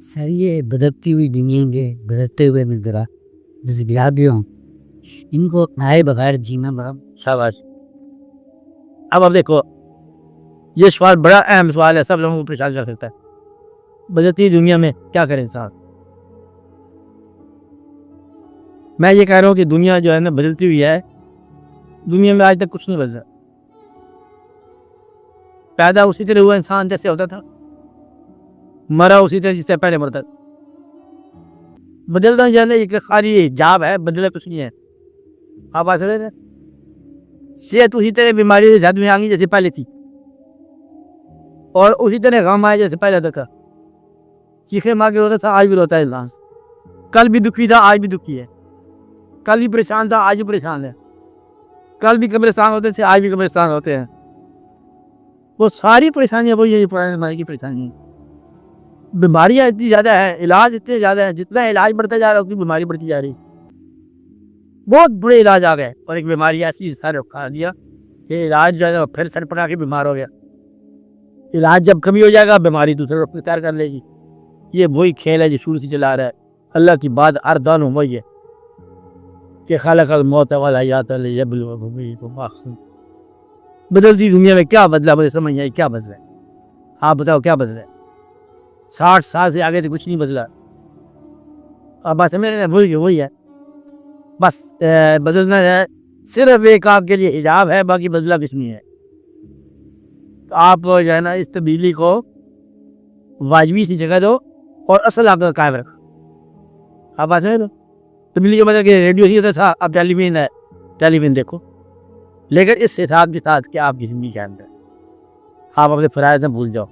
Sir ये बदलती हुई दुनिया के बदलते हुए नजरियों इनको अपनाए बगैर जीना बड़ा शाबाश। अब देखो, ये सवाल बड़ा अहम सवाल है, सब लोगों को परेशान कर सकता है। बदलती दुनिया में क्या करे इंसान? मैं ये कह रहा हूँ कि दुनिया जो है ना बदलती हुई है। दुनिया में आज तक कुछ नहीं बदला। पैदा उसी तरह हुआ इंसान जैसे होता था, मरा उसी तरह जिससे पहले मरता था। बदलता जाने एक खाली जाब है, बदला कुछ नहीं है। आप बात समझ रहे? सेहत उसी तरह बीमारी जद में आ गई जैसे पहले थी, और उसी तरह गम आया जैसे पहले था। चीखे मार के रोता था, आज भी रोता है इंसान। कल भी दुखी था, आज भी दुखी है। कल भी परेशान था, आज भी परेशान है। कल भी कब्रिस्तान होते थे, आज भी कब्रिस्तान होते हैं। वो सारी परेशानियां वही है, पुराने जमाने की परेशानी। बीमारियां इतनी ज्यादा है, इलाज इतने ज्यादा है, जितना इलाज बढ़ता जा रहा है उतनी बीमारी बढ़ती जा रही। बहुत बुरे इलाज आ गए, और एक बीमारी ऐसी सर खा दिया कि इलाज जो है फिर सर पड़ा के बीमार हो गया। इलाज जब कमी हो जाएगा, बीमारी दूसरे रोग तैयार कर लेगी। ये वही खेल है जो शुरू से चला रहा है। अल्लाह की बात हर दान वही है कि खालकल मौत वाला यात बदलती दुनिया में क्या बदला? मुझे समझ नहीं आई क्या बदला है। आप बताओ क्या बदला है? 60 साल से आगे से कुछ नहीं बदला। अब बात समझ रहे हैं? वही है बस। बदलना है सिर्फ एक आपके लिए हिजाब है, बाकी बदला कुछ नहीं है। तो आप जो है ना इस तब्दीली को वाजबी सी जगह दो और असल आपका कायम रखो। आप बात समझ रहे हो? तब्दीली के मतलब कि रेडियो ही होता था, अब टेलीविजन है, टेलीविजन देखो। लेकिन इस हिसाब के साथ कि आपकी ज़िंदगी के अंदर आप अपने फ़राइज़ न भूल जाओ।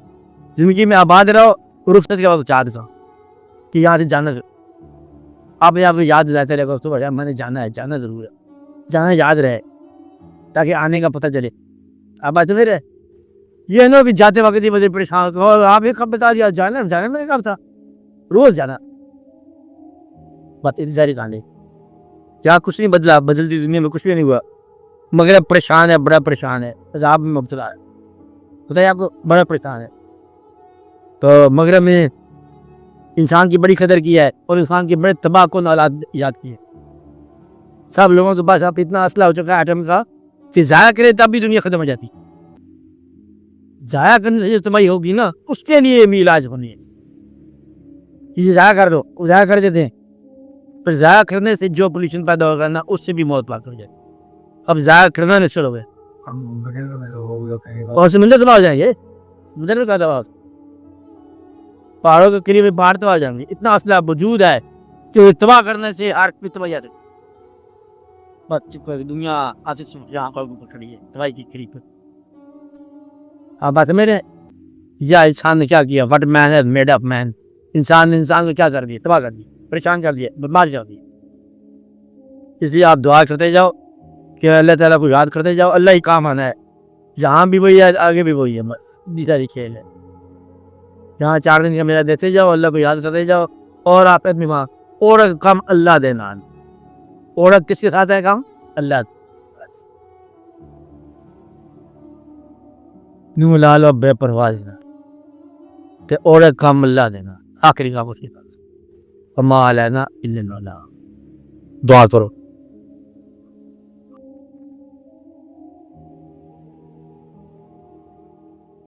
ज़िंदगी में आबाद रहो, रुख़सत के बाद चाहते हो कि यहाँ से जाना। आप यहाँ पर याद रहते रहेगा तो बढ़िया, मैंने जाना है, जाना ज़रूर है, जाना याद रहे ताकि आने का पता चले। आप बात समझ रहे? ये ना कि जाते वक्त ही मुझे परेशान हो और आप एक कब बता दिया जाना मैंने कब था, रोज़ जाना। बात इंतज़ारी कहानी क्या कुछ नहीं बदला, बदलती दुनिया में कुछ भी नहीं हुआ। मगर परेशान है, बड़ा परेशान है, अज़ाब में मुब्तला है। बताइए आपको, बड़ा परेशान है। तो मगरब में इंसान की बड़ी कदर की है और इंसान के बड़े तबाह कौन औलाद याद की है। सब लोगों के पास अब इतना असला हो चुका है एटम का कि ज़ाया करे तब भी दुनिया ख़त्म हो जाती। ज़ाया करने से जो तबाही होगी ना, उसके लिए भी इलाज होनी है। ये ज़ाया कर दो, ज़ाया कर देते हैं, पर ज़ाया करने से जो पोल्यूशन पैदा होगा ना, उससे भी मौत पाक हो जाए। अब ज़ाया करना नहीं छोड़ोगे और समंदर तबाह हो जाएंगे। समंदर में क्या तबाह? पहाड़ों के करीब पहाड़ तबाह हो जाएंगे। इतना असला वजूद है कि तबाह करने से आर्ट भी तबाह जाती है। बस दुनिया आज यहाँ पर खड़ी है तबाही की करीब पर। आप बात समझ रहे हैं? या इंसान ने क्या किया? What man has made up man. इंसान ने इंसान को क्या कर दिया? तबाह कर दिया, परेशान कर दिया, बर्बाद कर दिया। इसलिए आप दुआ करते जाओ कि अल्लाह ताला को याद करते जाओ। अल्लाह ही काम आना है, यहाँ भी वही है, आगे भी वही है। बस इतनी सारी खेल है। यहाँ 4 दिन का मेरा देते जाओ, अल्लाह को याद करते जाओ, और आप अपनी माँ और काम अल्लाह देना। और किसके साथ है काम? अल्लाह। नू लाल और बेपरवाह देना, तो और काम अल्लाह देना, आखिरी काम उसके पास। दुआ करो।